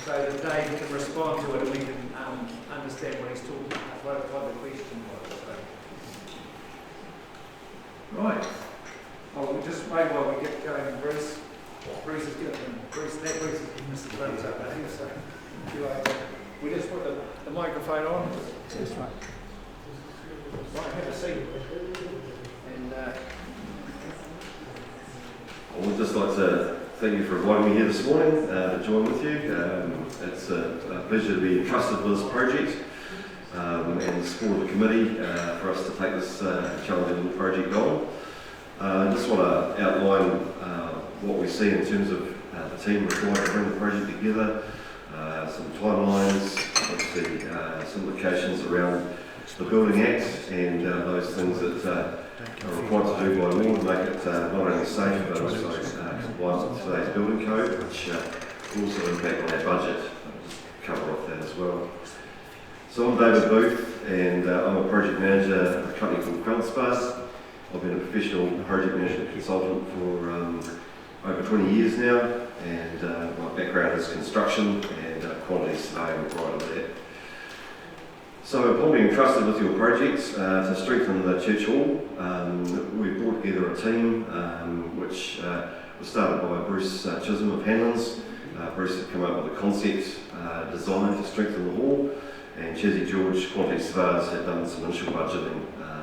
so that Dave can respond to it and we can understand what he's talking about, what the question was. So. Right. Oh, we'll just wait while we get going, Bruce. Bruce is getting Bruce is Mr. Bruce up there, so we just put the microphone on. That's right. Right, have a seat. And I would just like to thank you for inviting me here this morning to join with you. It's a pleasure to be entrusted with this project and the support of the committee for us to take this challenging project on. I just want to outline what we see in terms of the team required to bring the project together, some timelines, obviously some implications around the Building Act and those things that are required to do by law to make it not only safe but also compliant with today's building code, which will also impact on our budget. I'll just cover off that as well. So I'm David Booth and I'm a project manager at a company called Feldspar. I've been a professional project management consultant for over 20 years now, and my background is construction and quantity surveying prior to that. So upon being entrusted with your project to strengthen the church hall, we brought together a team which was started by Bruce Chisholm of Hanlon's. Bruce had come up with a concept design to strengthen the hall, and Chizzy George, quantity surveyors, had done some initial budgeting.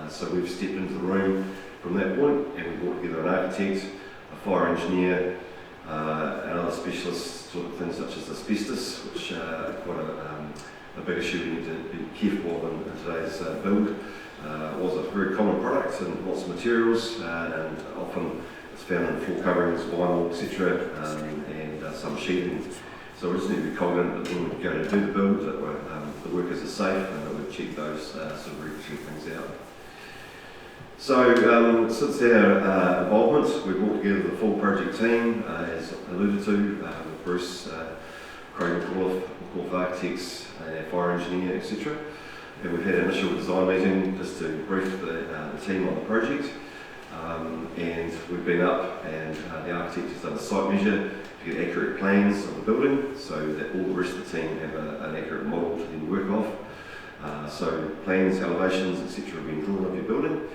So we've stepped into the room from that point, and we brought together an architect, a fire engineer, and other specialist sort of things such as asbestos, which are quite a big issue we need to be careful of in today's build. It was a very common product and lots of materials, and often it's found in floor coverings, vinyl, etc., and some sheeting. So we just need to be cognizant that when we go to do the build, that the workers are safe and that we've checked those sort of regulatory things out. So since our involvement, we've brought together the full project team, as alluded to, with Bruce, Craig McAuliffe Architects, our fire engineer, etc. And we've had an initial design meeting just to brief the team on the project. And we've been up and the architect has done a site measure to get accurate plans of the building so that all the rest of the team have an accurate model to then work off. So plans, elevations, etc. have been drawn of your building.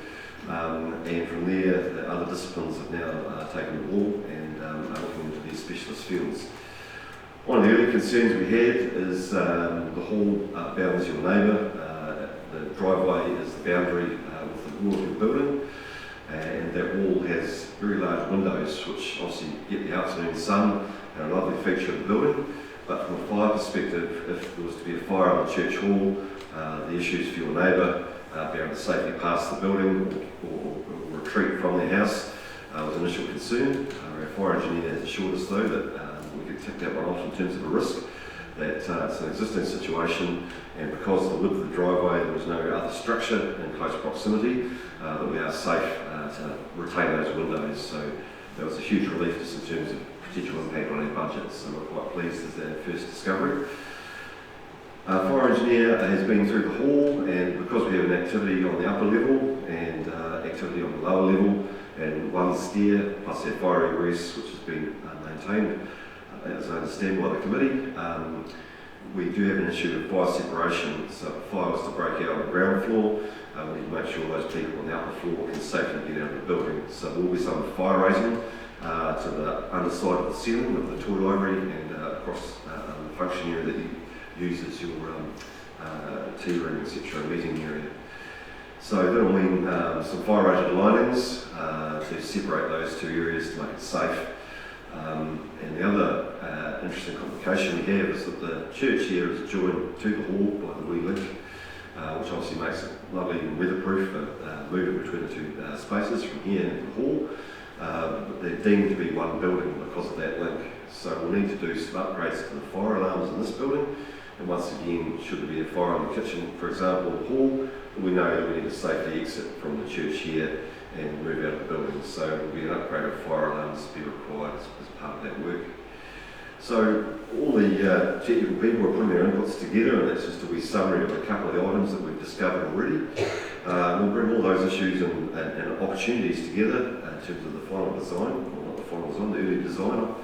And from there, the other disciplines have now taken the ball and are looking into these specialist fields. One of the early concerns we had is the hall bounds your neighbour. The driveway is the boundary with the wall of your building, and that wall has very large windows which obviously get the afternoon sun and a lovely feature of the building. But from a fire perspective, if there was to be a fire on the church hall, the issues for your neighbour being able to safely pass the building or retreat from their house was an initial concern. Our fire engineer has assured us though that we could tick that one off in terms of a risk, that it's an existing situation, and because of the width of the driveway there was no other structure in close proximity, that we are safe to retain those windows. So that was a huge relief just in terms of potential impact on our budget, so we're quite pleased as our first discovery. Our fire engineer has been through the hall, and because we have an activity on the upper level and activity on the lower level and one stair plus our fire egress which has been maintained as I understand by the committee, we do have an issue of fire separation. So if a fire was to break out on the ground floor, we need to make sure those people on the upper floor can safely get out of the building. So there will be some fire rating to the underside of the ceiling of the toilet library and across the function area that you use as your tea room, etc., meeting area. So that will mean some fire rated linings to separate those two areas to make it safe. And the other interesting complication we have is that the church here is joined to the hall by the wee link, which obviously makes it lovely and weatherproof for moving between the two spaces from here into the hall. But they're deemed to be one building because of that link. So we'll need to do some upgrades to the fire alarms in this building. And once again, should there be a fire in the kitchen, for example, or the hall, we know that we need to safely exit from the church here and move out of the building. So there will be an upgrade of fire alarms to be required as part of that work. So all the technical people are putting their inputs together, and that's just a wee summary of a couple of the items that we've discovered already. We'll bring all those issues and opportunities together in terms of the final design, or not the final design, the early design,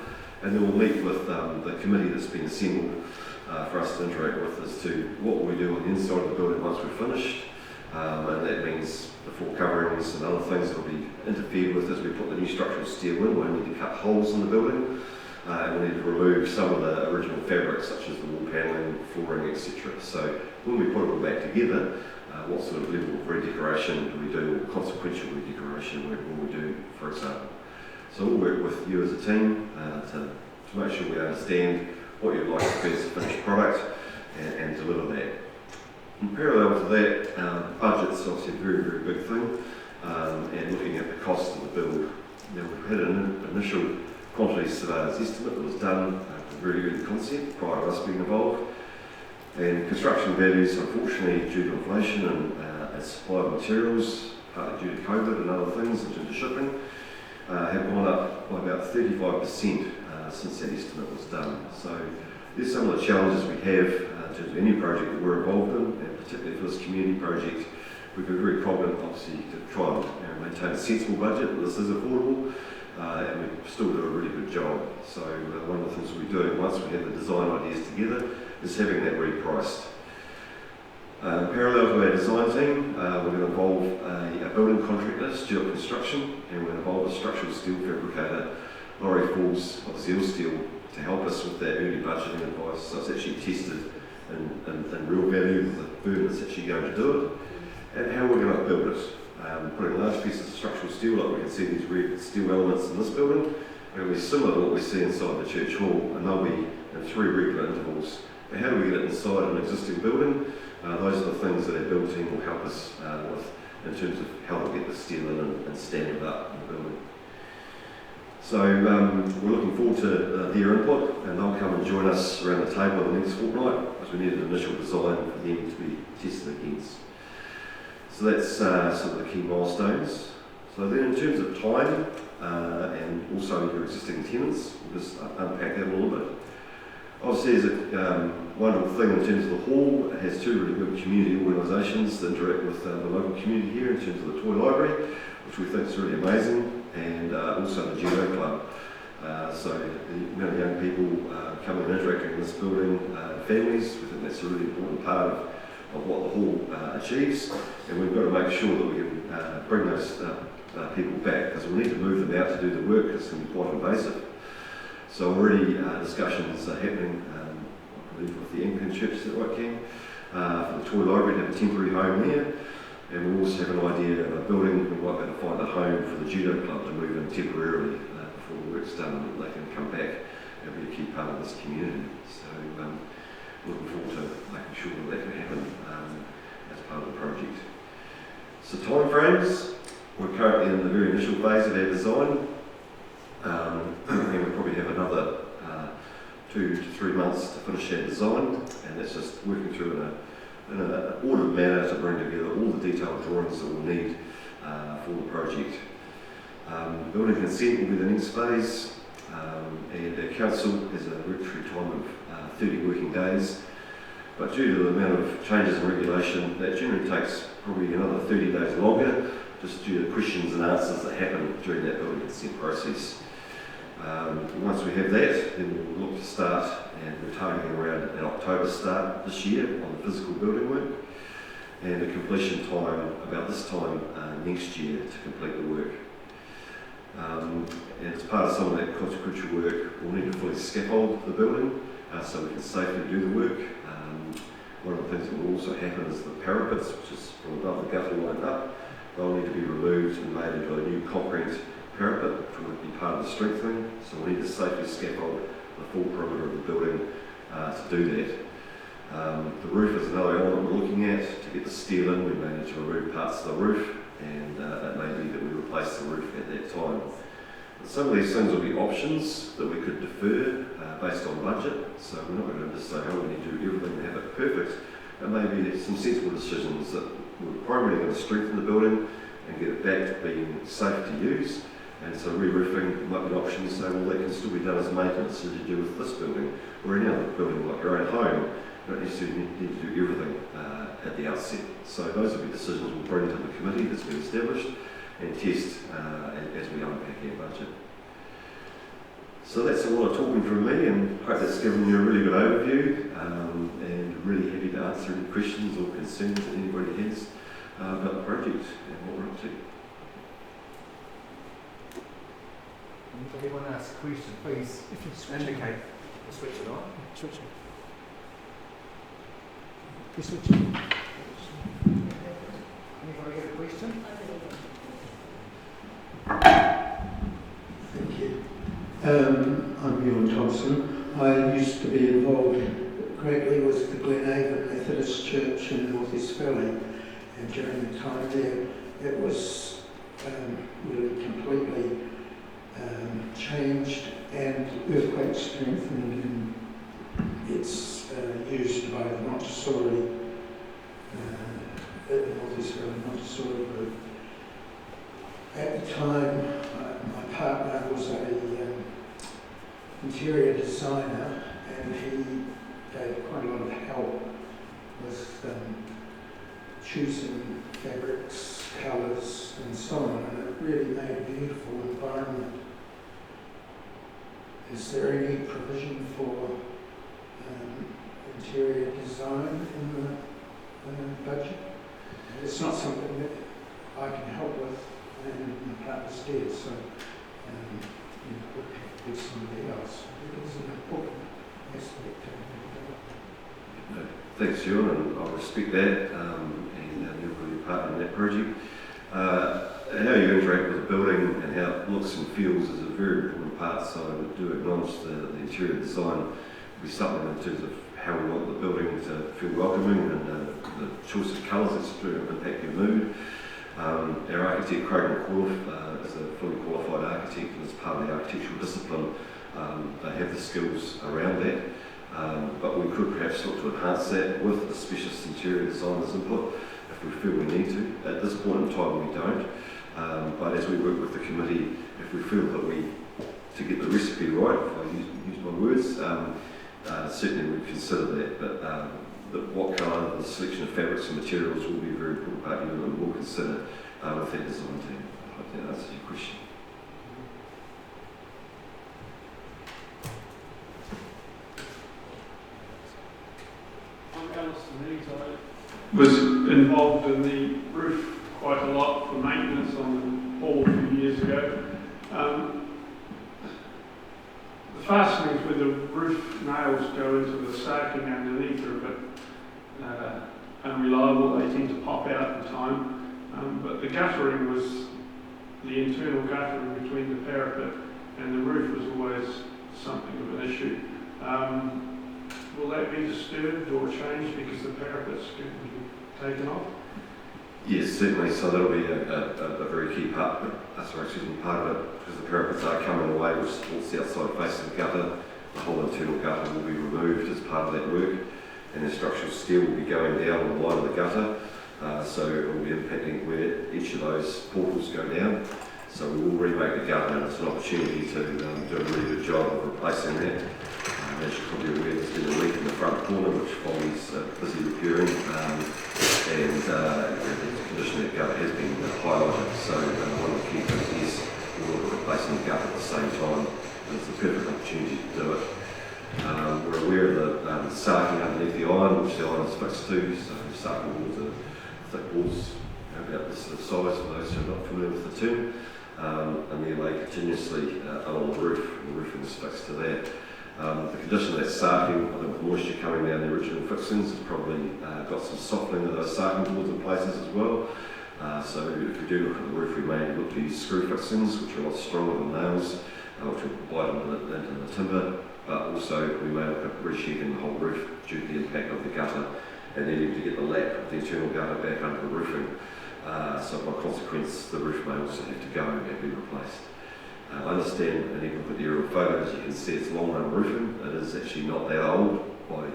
and then we'll meet with the committee that's been assembled for us to interact with as to what we do on the inside of the building once we're finished. And that means the floor coverings and other things that will be interfered with as we put the new structural steel in. We'll need to cut holes in the building, and we need to remove some of the original fabrics such as the wall panelling, flooring, etc. So when we put it all back together, what sort of level of redecoration do we do, or consequential redecoration will we do, for example. So we'll work with you as a team to make sure we understand what you'd like to be as a finished product and deliver that. In parallel to that, budget's obviously a very, very big thing, and looking at the cost of the build. Now, we've had an initial quantity surveyor's estimate that was done very early concept prior to us being involved, and construction values, unfortunately, due to inflation and supply of materials, partly due to COVID and other things in terms of shipping, have gone up by about 35% since that estimate was done. So there's some of the challenges we have in terms of any project that we're involved in, and particularly for this community project. We've been very cognizant, obviously, to try and maintain a sensible budget, but this is affordable, and we still do a really good job. So one of the things we'll be doing once we have the design ideas together is having that repriced. Parallel to our design team, we're going to involve a building contractor, Stewart Construction, and we're going to involve a structural steel fabricator, Laurie Falls of Zeal Steel, to help us with that early budgeting advice. So it's actually tested in real value with the firm that's actually going to do it, and how we're going to build it. Putting large pieces of structural steel, like we can see these red steel elements in this building, are going to be similar to what we see inside the church hall, and they'll be in 3 regular intervals. But how do we get it inside an existing building? Those are the things that our build team will help us with in terms of how to get the steel in and stand it up in the building. So we're looking forward to their input, and they'll come and join us around the table in the next fortnight, because we need an initial design for them to be tested against. So that's sort of the key milestones. So then in terms of time and also your existing tenants, we'll just unpack that a little bit. Obviously, there's a wonderful thing in terms of the hall. It has 2 really good community organisations that interact with the local community here in terms of the toy library, which we think is really amazing, and also the judo club. So the amount of young people coming and interacting in this building, families, we think that's a really important part of what the hall achieves, and we've got to make sure that we can bring those people back, because we need to move them out to do the work. It's going to be quite invasive. So already discussions are happening, I believe, with the Anglican Church, is that right, Cam? For the toy library to have a temporary home there, and we also have an idea of a building. We might be able to find a home for the judo club to move in temporarily before the work's done, and they can come back and be a key part of this community. So looking forward to making sure that can happen as part of the project. So timeframes, we're currently in the very initial phase of our design, and we probably have another 2 to 3 months to finish our design, and that's just working through in an ordered manner to bring together all the detailed drawings that we'll need for the project. Building consent will be the next phase, and our council has a regulatory time of 30 working days, but due to the amount of changes in regulation, that generally takes probably another 30 days longer, just due to questions and answers that happen during that building consent process. Once we have that, then we'll look to start, and we're targeting around an October start this year on the physical building work, and a completion time about this time next year to complete the work. And as part of some of that consequential work, we'll need to fully scaffold the building so we can safely do the work. One of the things that will also happen is the parapets, which is from above the gutter line up, they'll need to be removed and made into a new concrete parapet, which will be part of the strengthening. So we need to safely scaffold the full perimeter of the building to do that. The roof is another element we're looking at. To get the steel in, we may need to remove parts of the roof, and it may be that we replace the roof at that time. But some of these things will be options that we could defer based on budget, so we're not going to just say, oh, we need to do everything to have it perfect. It may be some sensible decisions that we're primarily going to strengthen the building and get it back to being safe to use. And so re-roofing might be an option to say, well, that can still be done as maintenance as you do with this building or any other building like your own home. You don't necessarily need to do everything at the outset. So those will be decisions we'll bring to the committee that's been established and test as we unpack our budget. So that's a lot of talking from me, and hope that's given you a really good overview, and really happy to answer any questions or concerns that anybody has about the project and what we're up to. Anybody want to ask a question, please indicate. We'll switch it on. Switch it. You switch it. Anybody got a question? Thank you. I'm Ewan Thompson. I used to be involved greatly with the Glenavon Methodist Church in North East Valley, and during the time there it was really completely changed and earthquake strengthened, and it's used by the Montessori, the North East Valley Montessori group. At the time, my partner was a interior designer, and he gave quite a lot of help with choosing fabrics, colours and so on, and it really made a beautiful environment. Is there any provision for interior design in the budget? It's not something that I can help with, and my partner's dead, so we'll get somebody else. It's an important aspect of it. Thanks, Ewan, and I respect that, and you're really part in that project. How you interact with the building and how it looks and feels is a very important part, so I do acknowledge the interior design will be something in terms of how we want the building to feel welcoming, and the choice of colours that's going to impact your mood. Our architect, Craig McCullough, is a fully qualified architect, and as part of the architectural discipline, they have the skills around that. But we could perhaps look to enhance that with the specialist interior designer's input if we feel we need to. At this point in time, we don't. But as we work with the committee, if we feel that to get the recipe right, if I use my words, certainly we'd consider that. But what colour, the selection of fabrics and materials will be a very important part of it, and we'll consider with that design team. I hope that answers your question. I'm Alison Reeves. I was involved in the roof quite a lot for maintenance on the hall a few years ago. The fastenings where the roof nails go into the stacking underneath are a bit unreliable. They tend to pop out in time. But the guttering was, the internal guttering between the parapet and the roof was always something of an issue. Will that be disturbed or changed because the parapet's going to be taken off? Yes, certainly. So that'll be a very key part of it, because the parapets are coming away, which supports the outside face of the gutter. The whole internal gutter will be removed as part of that work, and the structural steel will be going down the line of the gutter. So it will be impacting where each of those portals go down. So we will remake the gutter, and it's an opportunity to do a really good job of replacing that. As you're probably aware, there's been a leak in the front corner which Foley's busy repairing, and the condition of the gutter has been highlighted. So one of the key things is we'll look at replacing the gutter at the same time, and it's a perfect opportunity to do it. We're aware of the sarking underneath the iron, which the iron is fixed to, so sarking boards are thick boards about this sort of size for those who are not familiar with the term, and they're laid continuously along the roof, and the roofing is fixed to that. The condition of that sarking, I think with moisture coming down the original fixings, has probably got some softening of those sarking boards in places as well. So if we do look at the roof, we may look to use screw fixings, which are a lot stronger than nails, which will bite into the timber, but also we may look at resheathing the whole roof due to the impact of the gutter, and then to get the lap of the internal gutter back under the roofing. So by consequence, the roof may also have to go and be replaced. I understand, and even with the aerial photos, you can see it's long run roofing. It is actually not that old by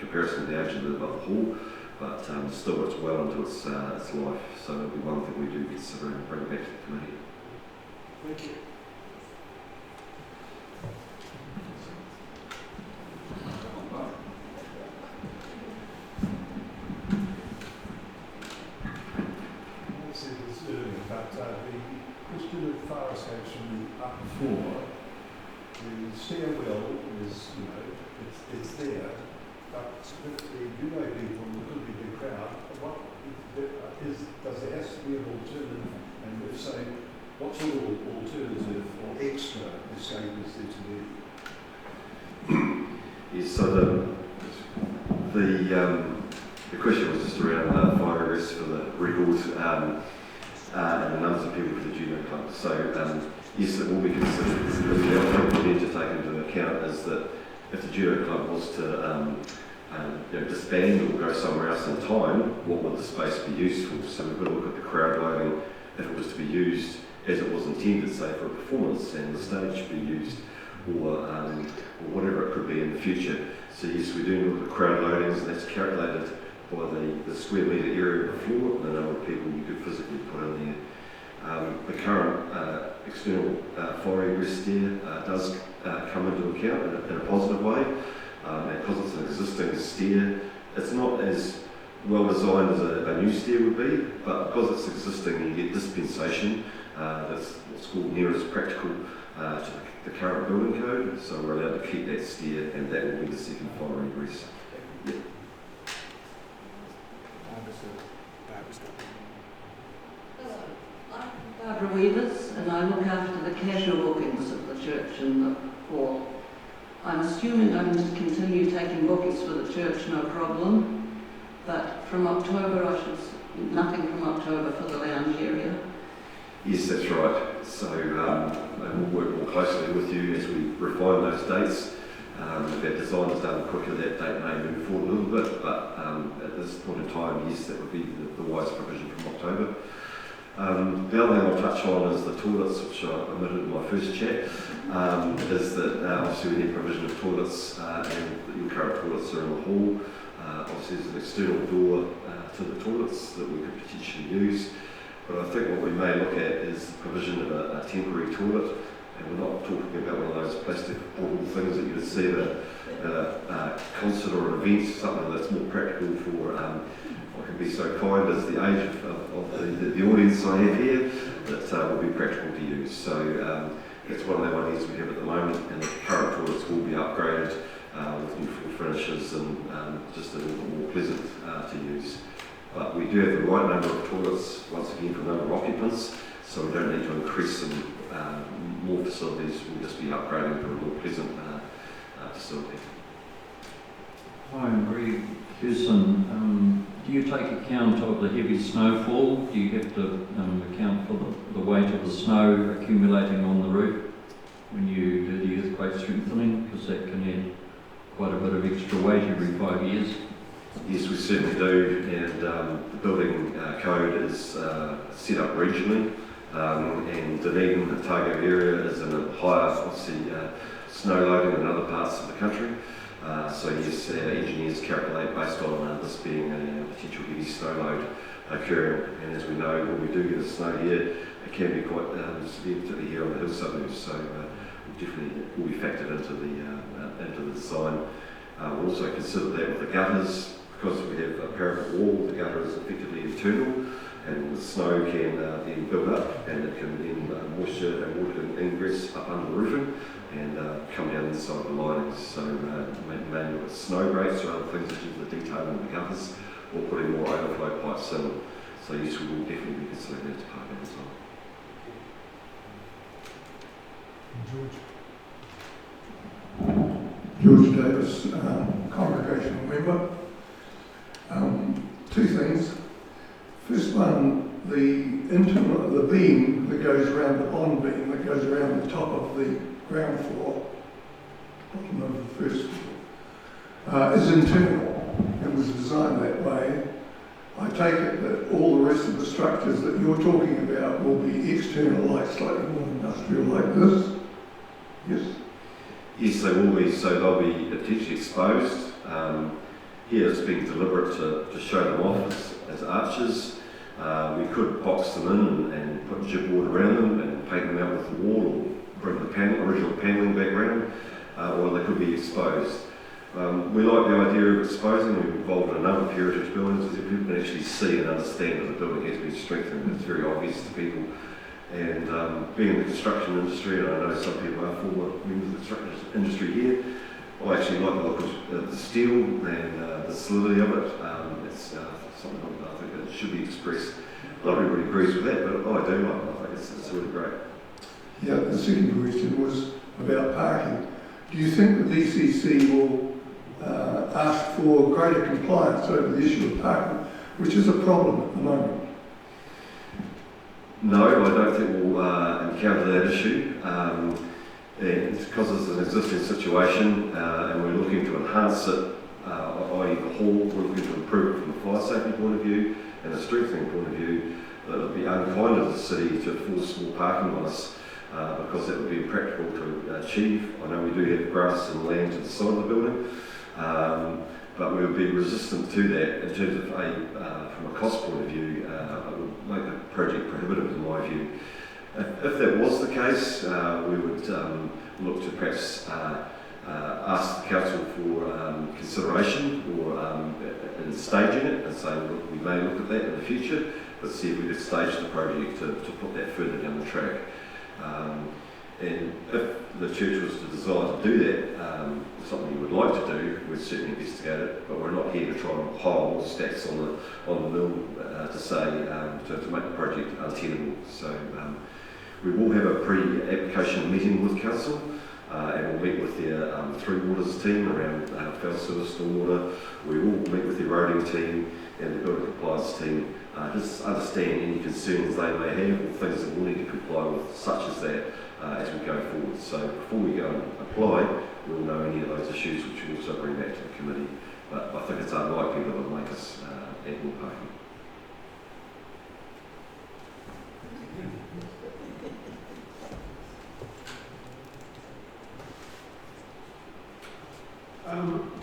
comparison to the age of the hall, but still it's well into its life. So it'll be one thing we do consider and bring back to the committee. Thank you. I said this earlier, but the question that Forrest has from up before the stairwell is, you know, it's there, but with the judo people, it could be the crowd. What does there has to be an alternative? And we're saying, what sort of alternative or extra escape is there to be? Yes, so the question was just around fire arrests for the records and the numbers of people for the judo club. So yes, it will be considered. The other thing we need to take into account is that if the judo club was to disband or go somewhere else in time, what would the space be used for? So we've got to look at the crowd loading if it was to be used as it was intended, say for a performance, and the stage be used, or whatever it could be in the future. So yes, we do look at crowd loadings, and that's calculated by the square metre area of the floor and the number of people you could physically put in there. The current external fire egress stair does come into account in a positive way, and because it's an existing stair, it's not as well designed as a new stair would be, but because it's existing, you get dispensation that's what's called near as practical to the current building code, so we're allowed to keep that stair, and that will be the second fire egress. Yep. Hello, I'm Barbara Weavers, and I look after the casual bookings of the church in the hall. I'm assuming I'm to continue taking bookings for the church, no problem, but from October, nothing from October for the lounge area. Yes, that's right. So we'll work more closely with you as we refine those dates. If that design is done quicker, that date may move forward a little bit, but at this point in time, yes, that would be the wise provision from October. The other thing I'll touch on is the toilets, which I omitted in my first chat, is that obviously we need provision of toilets, and your current toilets are in the hall. Obviously there's an external door to the toilets that we could potentially use. But I think what we may look at is the provision of a temporary toilet, and we're not talking about one of those plastic portable things that you would see at a concert or an event, something that's more practical for, I can be so kind as the age of the audience I have here, that will be practical to use. So that's one of the ideas we have at the moment, and the current toilets will be upgraded with new full finishes and just a little bit more pleasant to use. But we do have the right number of toilets, once again, for the number of occupants, so we don't need to increase them. More facilities will just be upgrading to a more pleasant facility. Hi, I'm Greg Hewson. Do you take account of the heavy snowfall? Do you have to account for the weight of the snow accumulating on the roof when you do the earthquake strengthening? Because that can add quite a bit of extra weight every 5 years. Yes, we certainly do, and the building code is set up regionally, and Dunedin, the target area, is in a higher, obviously, snow loading than other parts of the country. So yes, our engineers calculate based on this being a potential heavy snow load occurring, and as we know, when we do get a snow here, it can be quite severe, particularly here on the hill suburbs, so definitely will be factored into the design. We'll also consider that with the gutters. Because we have a parapet wall, the gutter is effectively internal, and the snow can then build up, and it can then moisture and water can ingress up under the roofing and come down inside the linings. So mainly with snow grates or other things such as the detailing of the gutters, or putting more overflow pipes in. So yes, we will definitely be considering that as part of it as well. George Davis, congregational member. Two things. First one, the internal, the beam that goes around, the bond beam that goes around the top of the ground floor, bottom of the first floor, is internal and was designed that way. I take it that all the rest of the structures that you're talking about will be external, like slightly more industrial like this. Yes? Yes, they will be, so they'll be potentially exposed. Here it's being deliberate to show them off as arches. We could box them in and put chipboard around them and paint them out with the wall, or bring the original panelling back around, or they could be exposed. We like the idea of exposing. We've involved in a number of heritage buildings so that people can actually see and understand that the building has been strengthened. It's very obvious to people And being in the construction industry, and I know some people are former members of the construction industry here, I actually like the look of the steel and the solidity of it. It's something I think that should be expressed. Not everybody agrees with that, but I do like it. I think it's really great. Yeah, the second question was about parking. Do you think the DCC will ask for greater compliance over the issue of parking, which is a problem at the moment? No, I don't think we'll encounter that issue. And because it's an existing situation and we're looking to enhance it, i.e. the hall, we're looking to improve it from a fire safety point of view and a strengthening point of view, that it would be unkind of the city to force more parking on us because that would be impractical to achieve. I know we do have grass and land to the side of the building, but we would be resistant to that in terms of from a cost point of view. It would make the project prohibitive in my view. If that was the case, we would look to perhaps ask the council for consideration or in staging it and saying, look, we may look at that in the future, but see if we could stage the project to put that further down the track. And if the church was to desire to do that, something we would like to do, we'd certainly investigate it, but we're not here to try and pile more stacks on the mill to say, to make the project untenable. So we will have a pre-application meeting with council, and we'll meet with their Three Waters team around foul sewer, stormwater. We will meet with the eroding team and the building compliance team, just understand any concerns they may have or things that we'll need to comply with, such as that, as we go forward. So before we go and apply, we'll know any of those issues, which we'll also bring back to the committee. But I think it's unlikely that it'll make us add more parking.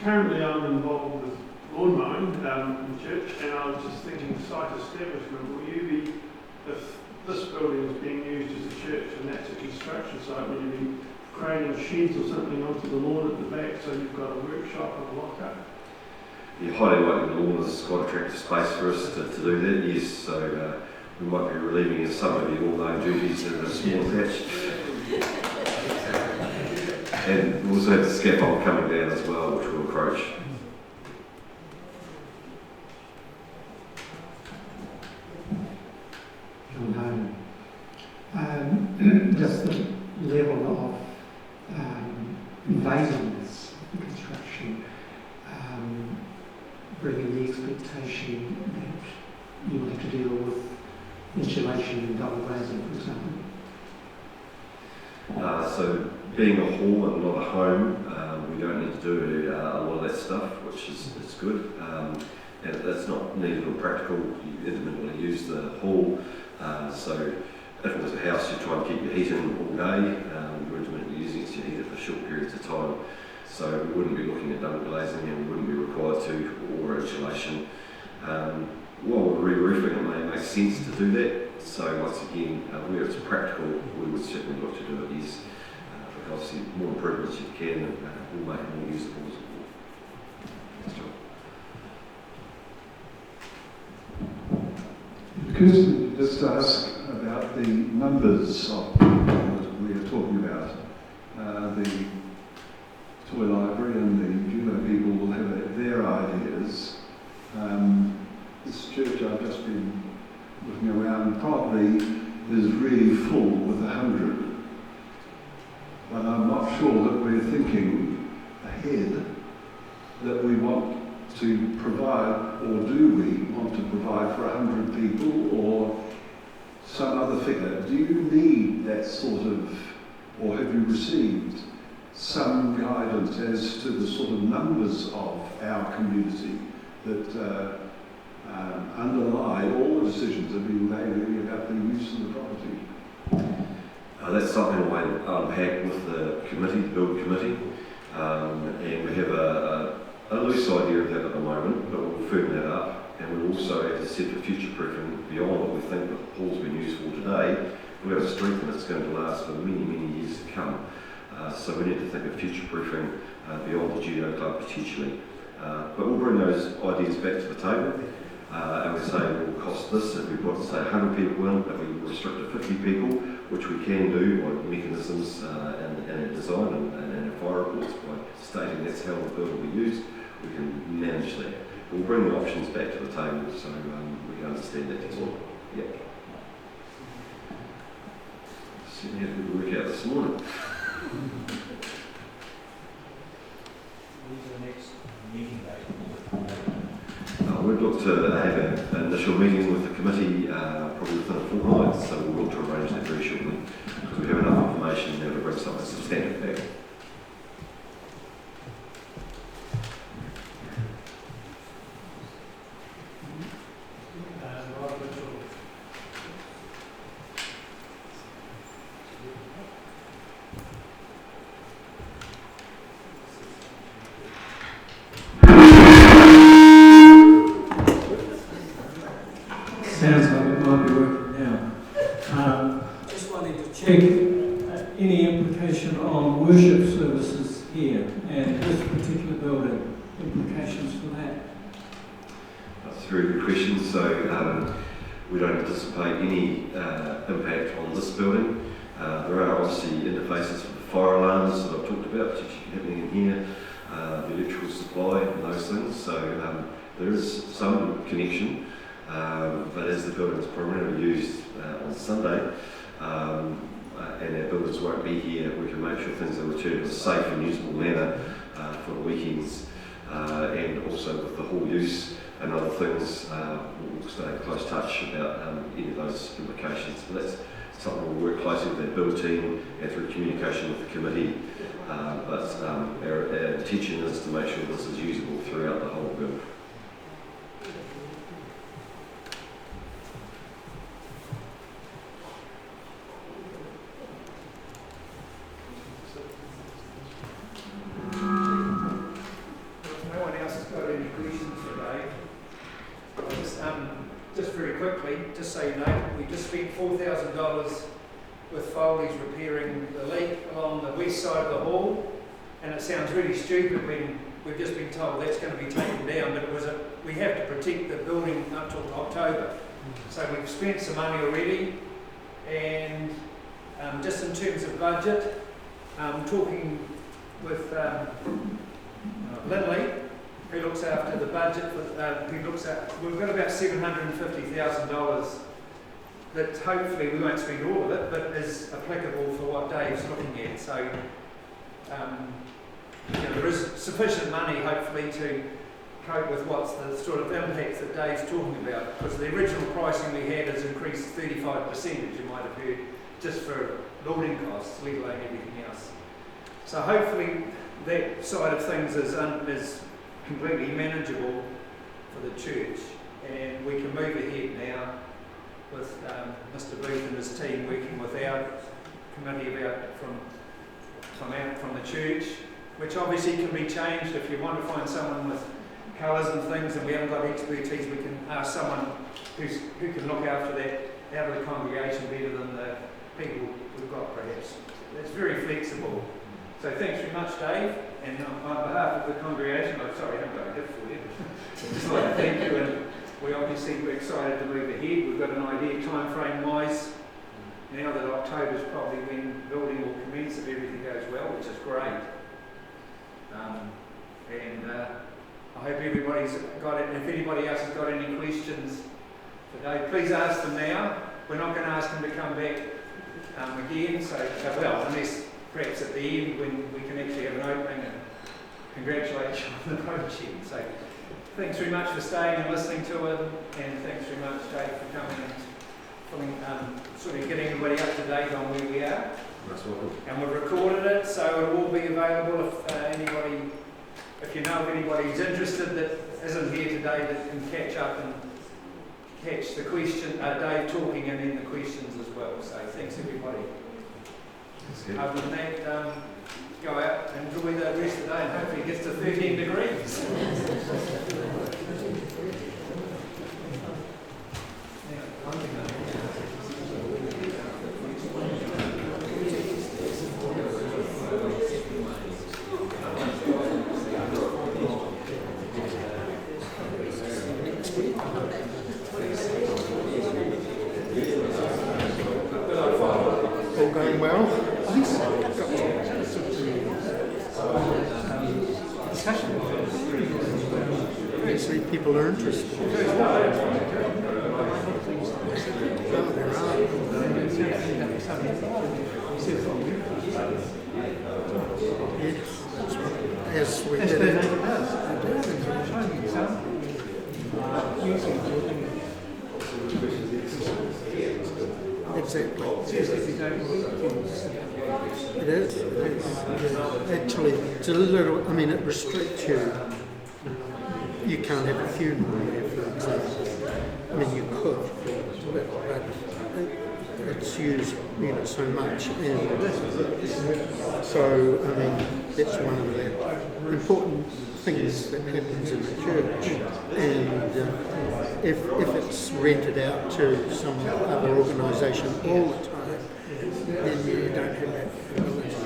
Currently I'm involved with lawn mowing in the church, and I was just thinking site establishment, will you be, if this building is being used as a church and that's a construction site, will you be creating sheds or something onto the lawn at the back so you've got a workshop and a lockup? Yeah, highly likely the lawn is quite attractive space for us to do that, yes. So we might be relieving you some of your lawn duties in a small patch. And we also have the scaffold coming down as well, which will encroach. John Harden. Just the level of invasiveness of the construction, bringing the expectation that you will have to deal with insulation and double glazing, for example. So being a hall and not a home, we don't need to do a lot of that stuff, which is good. And that's not needed or practical. You intermittently use the hall. So if it was a house, you try and keep your heat in all day. You're intermittently using it to heat it for short periods of time. So we wouldn't be looking at double glazing and we wouldn't be required to, or insulation. While we're re-roofing, it may make sense to do that. So once again, where it's practical, we would certainly look to do it, yes. Because obviously, more improvements you can, will make it more usable as well. Kirsten, just to ask about the numbers of people that we are talking about. The toy library and the judo people will have their ideas. This church I've just been looking around probably is really full with 100. But I'm not sure that we're thinking ahead that we want to provide, or do we want to provide for 100 people or some other figure? Do you need that sort of, or have you received some guidance as to the sort of numbers of our community that underlie all the decisions that are being made really about the use of the property? That's something I'll unpack with the committee, the build committee, and we have a loose idea of that at the moment, but we'll firm that up, and we'll also have to set for future-proofing beyond what we think the hall's been used for today. We're going to strengthen it, it's going to last for many, many years to come. So we need to think of future-proofing beyond the judo club potentially. But we'll bring those ideas back to the table. and we say it will cost this. If we put, say, 100 people in, if we restrict to 50 people, which we can do by mechanisms and our design and our fire reports by stating that's how the building will be used, we can manage that. We'll bring the options back to the table so we can understand that as well. Yeah. See how good we work out this morning. When's the next meeting date? We'd look to have an initial meeting with the committee probably within a fortnight, so we'll look to arrange that very shortly because we have enough information now to bring something substantive back. Sounds like it might be working now. Just wanted to check any implication on worship services here and this particular building, implications for that. That's a very good question. So we don't anticipate any impact on this building. There are obviously interfaces for the fire alarms that I've talked about, which are happening in here, the electrical supply and those things. So there is some connection. But as the building is primarily used on Sunday, and our builders won't be here, we can make sure things are returned in a safe and usable manner for the weekends, and also with the hall use and other things, we'll stay in close touch about any of those implications. But that's something we'll work closely with our build team and through communication with the committee. But our intention is to make sure this is usable throughout the whole build. Just so you know, we just spent $4,000 with Foley's repairing the leak along the west side of the hall, and it sounds really stupid when we've just been told that's going to be taken down, but we have to protect the building up till October. So we've spent some money already, and just in terms of budget, talking with Lindley, who looks after the budget, we've got about $750,000 that hopefully we won't spend all of it, but is applicable for what Dave's looking at. So there is sufficient money hopefully to cope with what's the sort of impacts that Dave's talking about, because the original pricing we had has increased 35%, as you might have heard, just for building costs, let alone everything else. So hopefully that side of things is completely manageable for the church, and we can move ahead now with Mr. Booth and his team working with our committee from the church, which obviously can be changed. If you want to find someone with colours and things and we haven't got expertise, we can ask someone who can look after that out of the congregation better than the people we've got perhaps. It's very flexible. So thanks very much, Dave, and on behalf of the congregation, I'm sorry I haven't got a gift for you, but just like to thank you, and we're excited to move ahead. We've got an idea time frame wise now that October's probably when building will commence if everything goes well, which is great. I hope everybody's got it, and if anybody else has got any questions for Dave, please ask them now. We're not going to ask them to come back again, unless perhaps at the end when we can actually have an opening and congratulate you on the project. So thanks very much for staying and listening to it, and thanks very much, Dave, for coming and sort of getting everybody up to date on where we are. That's welcome. And we've recorded it, so it will be available if you know of anybody who's interested that isn't here today that can catch up and catch the question, Dave talking and then the questions as well. So thanks everybody. Other than that, go out and enjoy the rest of the day, and hopefully it gets to 13 degrees. Okay. obviously people are interested. Yes, we did it. Exactly. It is. Actually, it's a little, I mean, it restricts you. You can't have a funeral there, for example. I mean, you could, but it's used, so much. And so, I mean, that's one of the important things that happens in the church. And if it's rented out to some other organisation all the time, then you don't have that ability. So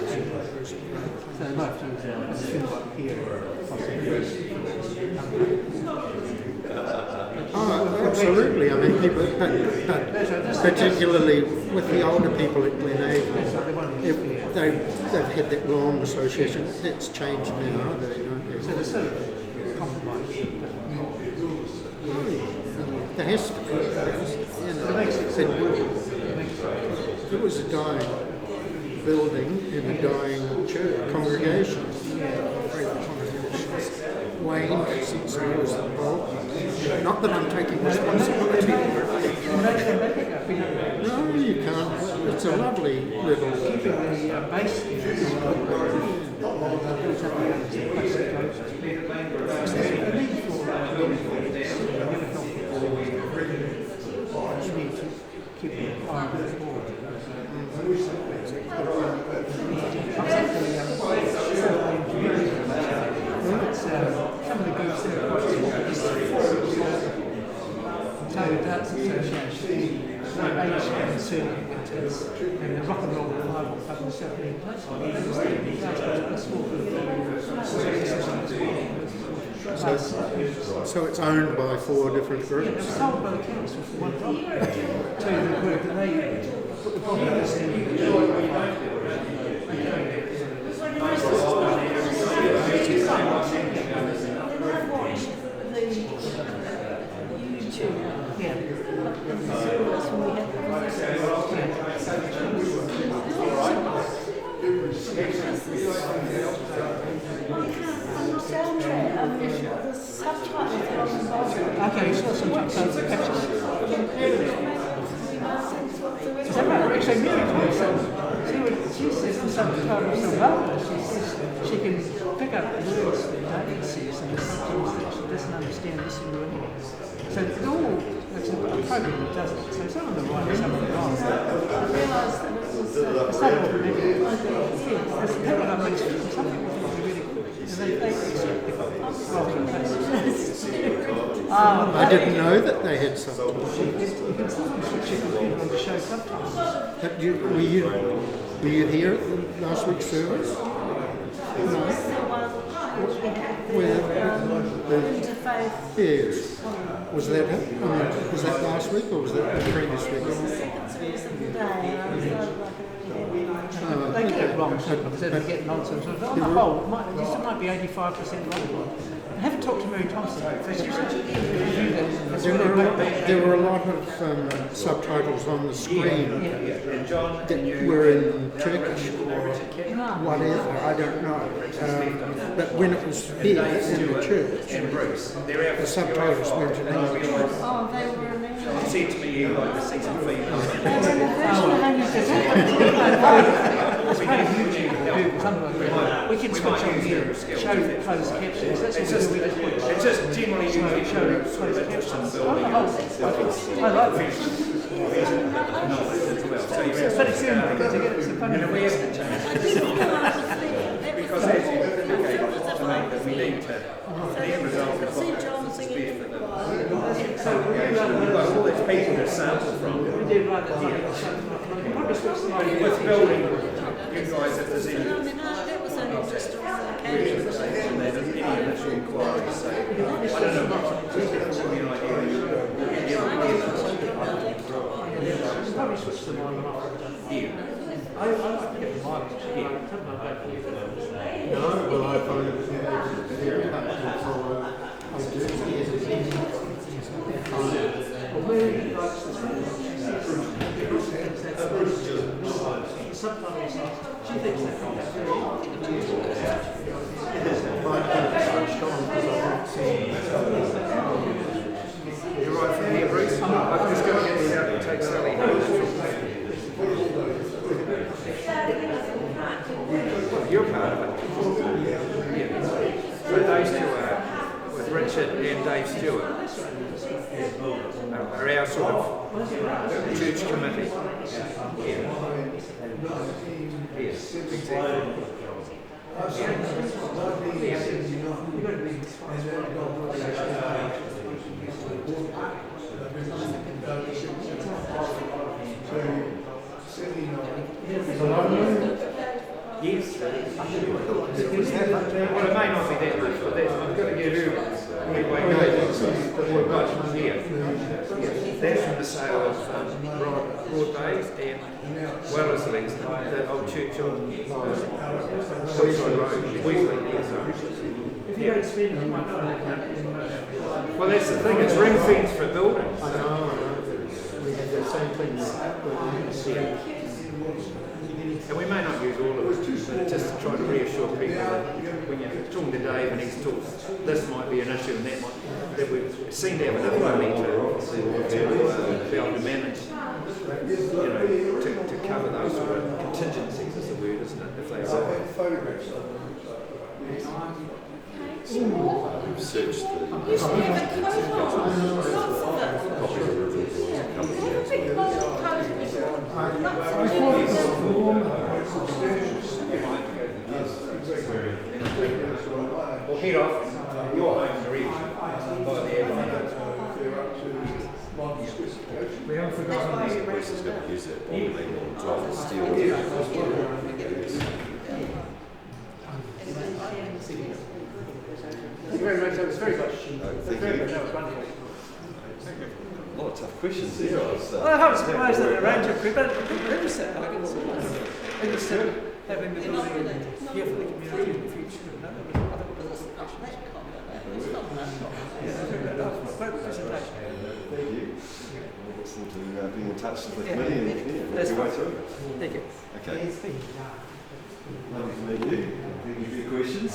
they might use a funeral here, possibly. Oh, absolutely. I mean, people, but particularly with the older people at Glenavon, they've had that long association. That's changed now. They don't have. So there's sort of compromise. There has to be. It was a dying building in a dying church congregation. Wayne, since I was involved. Not that I'm taking responsibility for it. No, you can't. It's a lovely little. And the rock and roll revival club in Southern So it's owned by 4 different groups. It was sold by the council for $1 to the group, and they put the bottom of this in. Yeah. Okay, so some captions. Is that right? Actually, Mary told me so. She says the subtitles so well. She says she can pick up words that David says and the subtitles that she doesn't understand this in real. So it all, it's a program that does it. So some of them right and some of them wrong. I realised that it was Some of them maybe. There's people that makes it. Some people think it's really good. And they I didn't know that they had subtitles. you can still switch your computer on to show subtitles. Were you here at last week's service? interfaith. Yes. Was that it? Was that last week or was that the previous week? They get it wrong sometimes, they get nonsense. On the whole, it might be 85% wrong. I haven't talked to Mary Thompson, but she's There were a lot of subtitles on the screen that were in Turkish or whatever, I don't know. But when it was here in the church, the subtitles weren't in English. Oh, they were in English. It seemed to me you like the season feed. We can switch on here, show closed captions. That's what we do. It's just generally Show closed captions. I like it. It's very soon because again it's a funny we have to change because as you indicate, we need to. The end result is See John singing. so we've got all these people to sample from. We do right at the end. With building, you guys, if there's any. No, that was only just a one occasion. There's any initial inquiries, so I don't know what Probably switch the mic off. here. I like to get the mic here. No, well, I find it very helpful. I do. She thinks that You're right from here, Bruce. I'm just going to get this out and take Sally home. You're part of it. Yeah. So those two are, with Richard and Dave Stewart, are our sort of church committee. Yes, exactly. Yes. Well, it may not be that much, but I'm going to give you anyway. That we've got here. That's from the sale of Broad Bay and Wellesley's, the old church on Hillside Road, Weasley. if you don't spend it, you might not. Well, that's the thing. It's ring fence for buildings. We had the same thing. And we may not use all of it, but just to try to reassure people that when you're talking to Dave and he's talked, this might be an issue and that we seem to have enough money to be able to manage, to cover those sort of contingencies is the word, isn't it? If they are. We've searched the Well, head off. Your home's reached by the airline. We haven't forgotten that. Bruce is going to use that bond lane on top of steel. Thank you very much. That was very good. Thank you. That was wonderful. A lot of tough questions there. Well, I was surprised at the range of people, but it was having the building here for the community in the future. No, there was other questions. Great presentation. Thank you. We'll look forward to being in touch with the committee and That's work your way fine. through. Thank you. Okay. Lovely to meet you. Thank you for your questions.